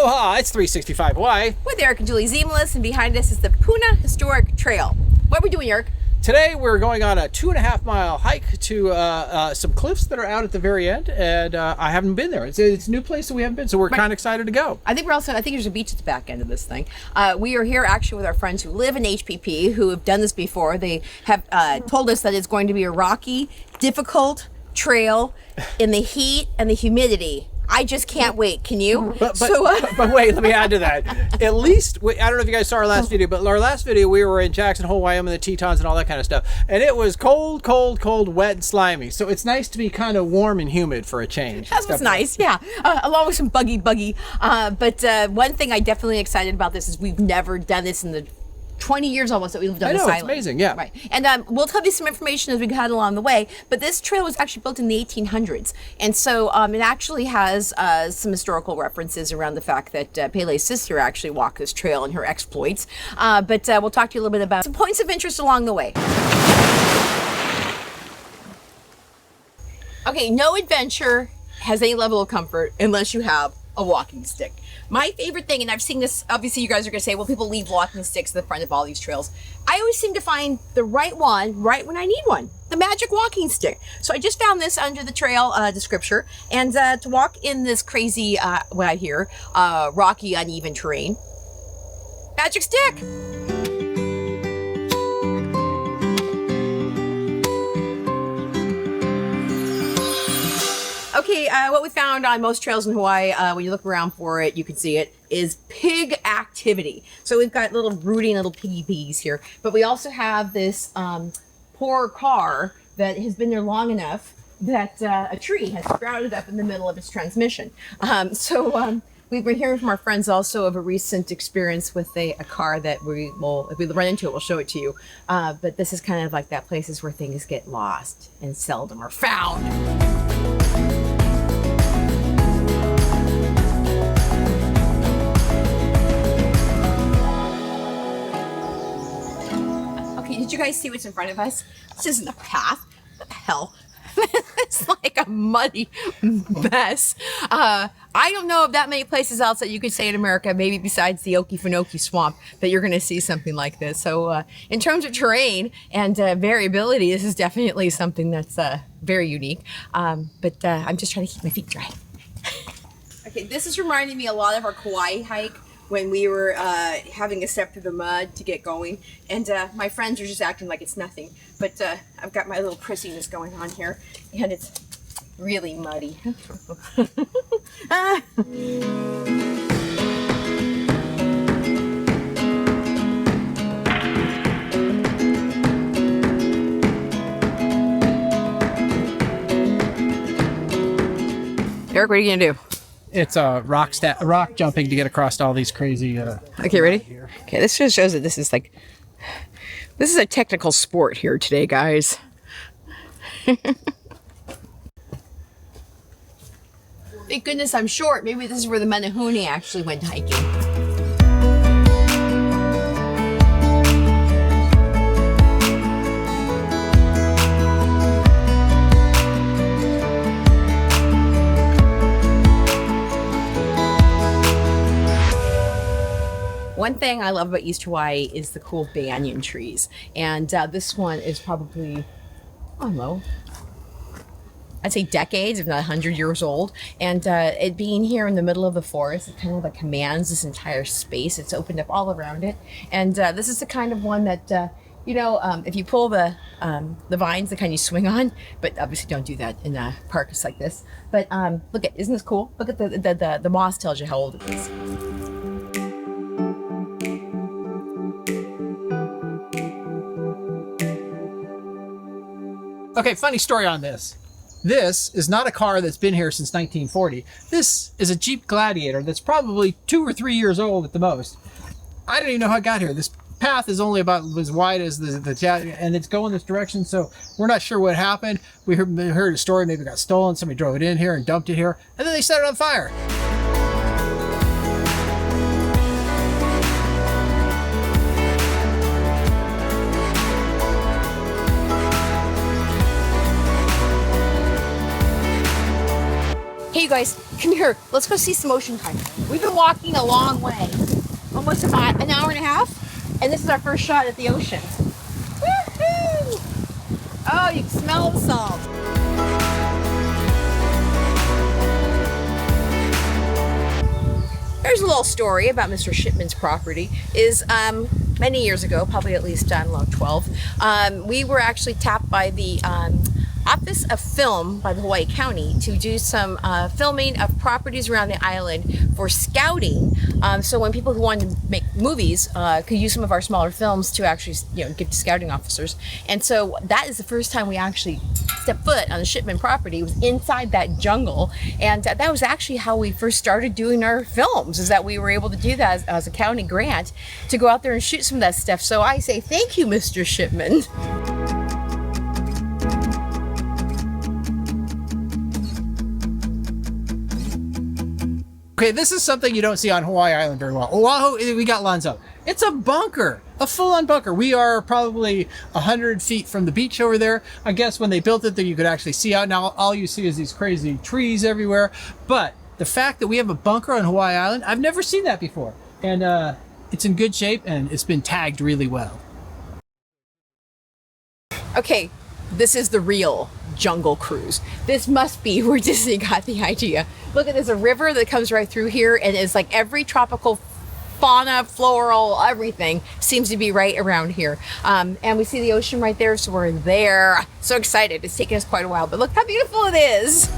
Aloha, it's 365 Hawaii. With Eric and Julie Zemelis, and behind us is the Puna Historic Trail. What are we doing, Eric? Today we're going on a 2.5 mile hike to some cliffs that are out at the very end, and I haven't been there. It's a new place that we haven't been, so we're kind of excited to go. I think there's a beach at the back end of this thing. We are here actually with our friends who live in HPP, who have done this before. They have told us that it's going to be a rocky, difficult trail in the heat and the humidity. I just can't wait. Can you? But wait, let me add to that. At least, I don't know if you guys saw our last video, but our last video we were in Jackson Hole, Wyoming, the Tetons and all that kind of stuff. And it was cold, wet, and slimy. So it's nice to be kind of warm and humid for a change. That's what's nice, yeah. Along with some buggy. But one thing I definitely excited about this is we've never done this in the 20 years almost that we lived on this island. It's amazing, yeah. Right. And we'll tell you some information as we head along the way, but this trail was actually built in the 1800s. And so it actually has some historical references around the fact that Pele's sister actually walked this trail in her exploits. But we'll talk to you a little bit about some points of interest along the way. Okay, no adventure has any level of comfort unless you have a walking stick. My favorite thing, and I've seen this, obviously you guys are going to say, well, people leave walking sticks at the front of all these trails. I always seem to find the right one right when I need one, the magic walking stick. So I just found this under the trail description, and to walk in this crazy, what I hear, rocky, uneven terrain, magic stick. Okay, what we found on most trails in Hawaii, when you look around for it, you can see it, is pig activity. So we've got little rooting little piggies here, but we also have this poor car that has been there long enough that a tree has sprouted up in the middle of its transmission. We've been hearing from our friends also of a recent experience with a car that we will, if we run into it, we'll show it to you. But this is kind of like that places where things get lost and seldom are found. Did you guys see what's in front of us? This isn't a path. What the hell? It's like a muddy mess. I don't know of that many places else that you could say in America, maybe besides the Okefenokee swamp, that you're going to see something like this. So in terms of terrain and variability, this is definitely something that's very unique. But I'm just trying to keep my feet dry. Okay, this is reminding me a lot of our Kauai hike, when we were having a step through the mud to get going, and my friends are just acting like it's nothing, but I've got my little prissiness going on here, and it's really muddy. Eric, what are you gonna do? It's rock jumping to get across all these crazy. Okay, ready? Okay, this just shows that this is a technical sport here today, guys. Thank goodness I'm short. Maybe this is where the Menehune actually went hiking. One thing I love about East Hawaii is the cool banyan trees. And this one is probably, I don't know, I'd say decades, if not 100 years old. And it being here in the middle of the forest, it kind of like commands this entire space. It's opened up all around it. And this is the kind of one that, if you pull the vines, the kind you swing on, but obviously don't do that in parks like this. But look at, isn't this cool? Look at the moss tells you how old it is. Okay, funny story on this. This is not a car that's been here since 1940. This is a Jeep Gladiator that's probably 2 or 3 years old at the most. I don't even know how it got here. This path is only about as wide as the jet, and it's going this direction, so we're not sure what happened. We heard a story, maybe it got stolen, somebody drove it in here and dumped it here, and then they set it on fire. Hey you guys, Come here, let's go see some ocean time. We've been walking a long way, almost about an hour and a half, and this is our first shot at the ocean. Woohoo! Oh, you can smell the salt. There's a little story about Mr. Shipman's property. Is many years ago, probably at least, I don't know, 12, we were actually tapped by the Office of Film by the Hawaii County to do some filming of properties around the island for scouting. So when people who wanted to make movies could use some of our smaller films to actually, give to scouting officers. And so that is the first time we actually stepped foot on the Shipman property. It was inside that jungle, and that was actually how we first started doing our films. Is that we were able to do that as a county grant to go out there and shoot some of that stuff. So I say thank you, Mr. Shipman. Okay, this is something you don't see on Hawaii Island very well. Oahu, we got Lanzo. It's a bunker, a full-on bunker. We are probably 100 feet from the beach over there. I guess when they built it, that you could actually see out. Now, all you see is these crazy trees everywhere. But the fact that we have a bunker on Hawaii Island, I've never seen that before. And it's in good shape, and it's been tagged really well. Okay, this is the real Jungle Cruise. This must be where Disney got the idea. Look at, there's a river that comes right through here, and it's like every tropical fauna, floral, everything seems to be right around here. And we see the ocean right there, so we're there. So excited. It's taken us quite a while, but look how beautiful it is.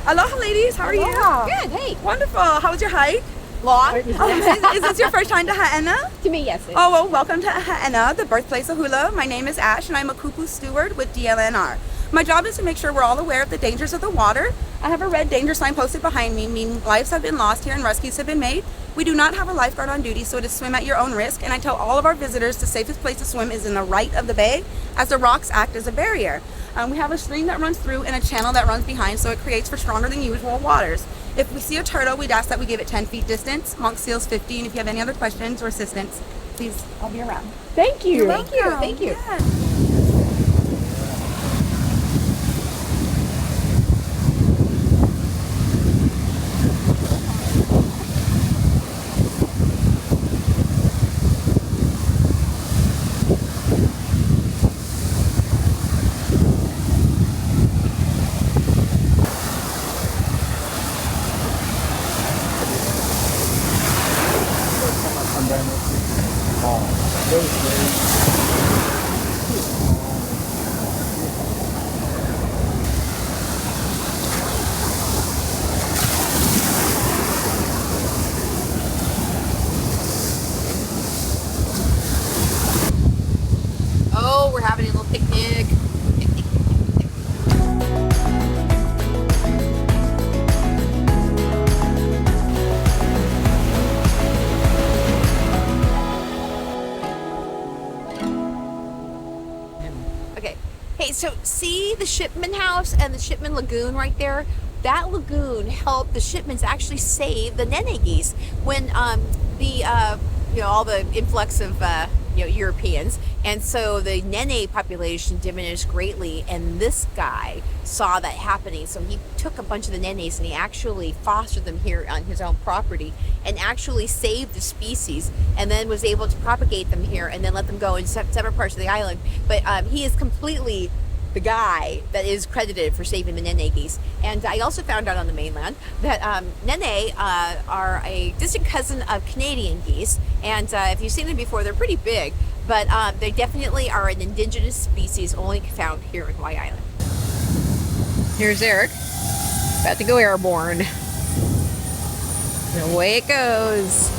Aloha, ladies. How are you? Good. Hey. Wonderful. How was your hike? Long. Is this your first time to Haena? To me, yes. Oh, well, welcome to Haena, the birthplace of hula. My name is Ash, and I'm a kupu steward with DLNR. My job is to make sure we're all aware of the dangers of the water. I have a red danger sign posted behind me, meaning lives have been lost here and rescues have been made. We do not have a lifeguard on duty, so it is swim at your own risk, and I tell all of our visitors the safest place to swim is in the right of the bay, as the rocks act as a barrier. We have a stream that runs through and a channel that runs behind, so it creates for stronger than usual waters. If we see a turtle, we'd ask that we give it 10 feet distance. Monk seals 50, and if you have any other questions or assistance, please, I'll be around. Thank you. You're welcome. Thank you. Yes. Oh, we're having a little picnic. Okay. Hey, so see the Shipman house and the Shipman Lagoon right there? That lagoon helped the Shipmans actually save the nene geese when all the influx of Europeans, and so the nene population diminished greatly, and this guy saw that happening, so he took a bunch of the nenes and he actually fostered them here on his own property and actually saved the species, and then was able to propagate them here and then let them go in separate parts of the island. But he is completely the guy that is credited for saving the nene geese. And I also found out on the mainland that nene are a distant cousin of Canadian geese, and if you've seen them before, they're pretty big, but they definitely are an indigenous species only found here in Hawaii Island. Here's Eric, about to go airborne. And away it goes.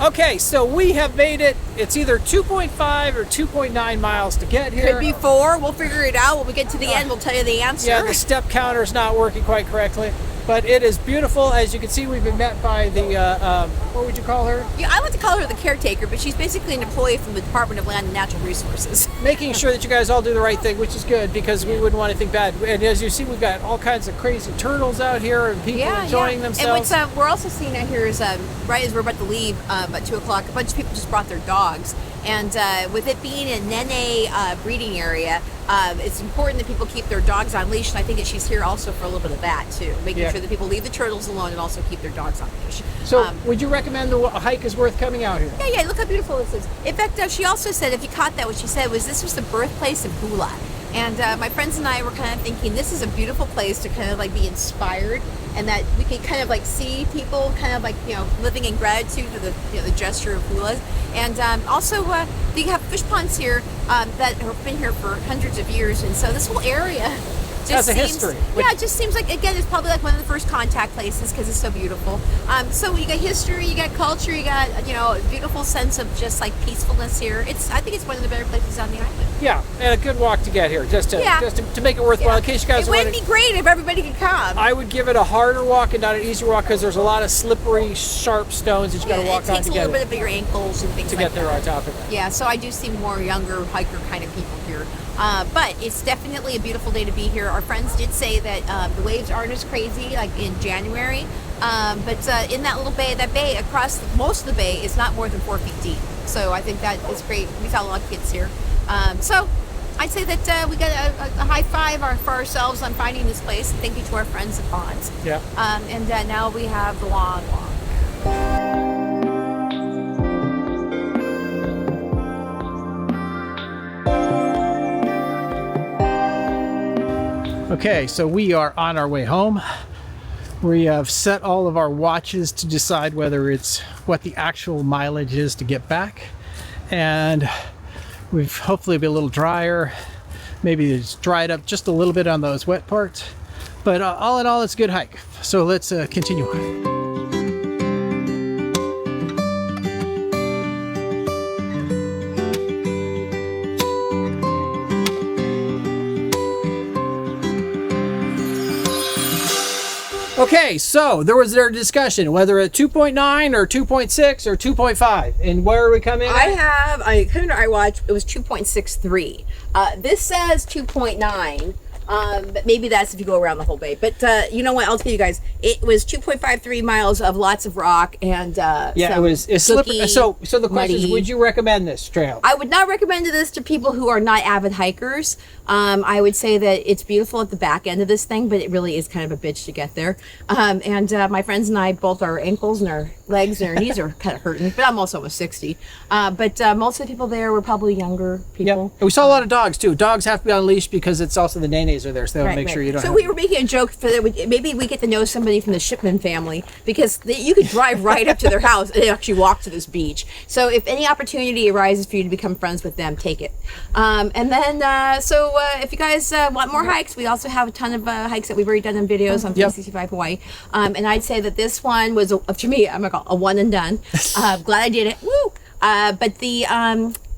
Okay, so we have made it. It's either 2.5 or 2.9 miles to get here. Could be 4. We'll figure it out. When we get to the end, we'll tell you the answer. Yeah, the step counter's not working quite correctly. But it is beautiful. As you can see, we've been met by the, what would you call her? Yeah, I like to call her the caretaker, but she's basically an employee from the Department of Land and Natural Resources. Making sure that you guys all do the right thing, which is good because we wouldn't want anything bad. And as you see, we've got all kinds of crazy turtles out here and people enjoying themselves. And what's we're also seeing out here is, right as we're about to leave, about 2 o'clock, a bunch of people just brought their dogs. And with it being a Nene breeding area, it's important that people keep their dogs on leash. And I think that she's here also for a little bit of that too, making sure that people leave the turtles alone and also keep their dogs on leash. So, would you recommend the hike is worth coming out here? Yeah, look how beautiful this is. In fact, she also said, if you caught that, what she said was this was the birthplace of hula. And my friends and I were kind of thinking this is a beautiful place to kind of like be inspired, and that we can kind of like see people kind of like, you know, living in gratitude for the, you know, the gesture of hulas. And also you have fish ponds here that have been here for hundreds of years, and so this whole area just has a seems, history. Yeah, it just seems like, again, it's probably like one of the first contact places because it's so beautiful. So you got history, you got culture, you got, you know, a beautiful sense of just like peacefulness here. I think it's one of the better places on the island. Yeah, and a good walk to get here, just to make it worthwhile. In case you guys it would be great if everybody could come. I would give it a harder walk and not an easier walk because there's a lot of slippery, sharp stones that you got to walk on to get. It takes a little bit of your ankles and things to like get there on top of it. Yeah, so I do see more younger hiker kind of people here. But it's definitely a beautiful day to be here. Our friends did say that the waves aren't as crazy like in January, but in that little bay, across most of the bay is not more than 4 feet deep. So I think that is great. We saw a lot of kids here. So I'd say that we got a high five for ourselves on finding this place. Thank you to our friends at Bonds. Yeah. And now we have the long walk. Okay, so we are on our way home. We have set all of our watches to decide whether it's what the actual mileage is to get back. And we've hopefully be a little drier. Maybe it's dried up just a little bit on those wet parts. But all in all, it's a good hike. So let's continue. Okay, so there was their discussion whether at 2.9 or 2.6 or 2.5, and where are we coming? I watched. It was 2.63. This says 2.9. But maybe that's if you go around the whole bay. But you know what? I'll tell you guys. It was 2.53 miles of lots of rock and it's slippery. So the question is, would you recommend this trail? I would not recommend this to people who are not avid hikers. I would say that it's beautiful at the back end of this thing, but it really is kind of a bitch to get there. And my friends and I, both our ankles and our legs and our knees are kind of hurting. But I'm also almost 60. But most of the people there were probably younger people. Yeah. We saw a lot of dogs too. Dogs have to be on leash because it's also the nenes are there, so they'll make sure you don't. So we were making a joke for that. Maybe we get to know somebody from the Shipman family because you could drive right up to their house and actually walk to this beach. So if any opportunity arises for you to become friends with them, take it. And then if you guys want more hikes, we also have a ton of hikes that we've already done in videos on 365 Hawaii. And I'd say that this one was, to me, I'm going to call a one and done. Glad I did it. Woo! But the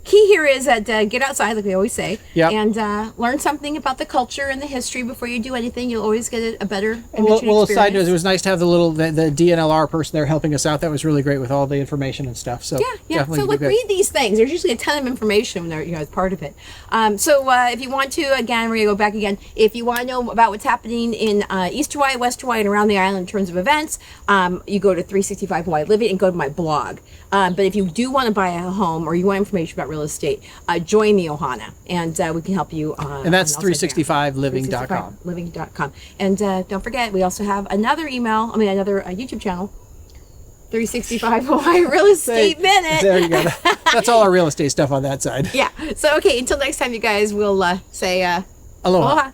key here is that get outside, like we always say, and learn something about the culture and the history before you do anything. You'll always get a better enriching well, experience. Side note, it was nice to have the DNLR person there helping us out. That was really great with all the information and stuff. So yeah. So read these things. There's usually a ton of information when they're as part of it. So if you want to, again, we're gonna go back again. If you want to know about what's happening in East Hawaii, West Hawaii, and around the island in terms of events, you go to 365 Hawaii Living and go to my blog. But if you do want to buy a home or you want information about real estate, join the Ohana, and we can help you. And that's 365living.com. Living.com. And don't forget, we also have another another YouTube channel, 365 Hawaii Real Estate Minute. There you go. That's all our real estate stuff on that side. Yeah. So, okay, until next time, you guys, we'll say aloha.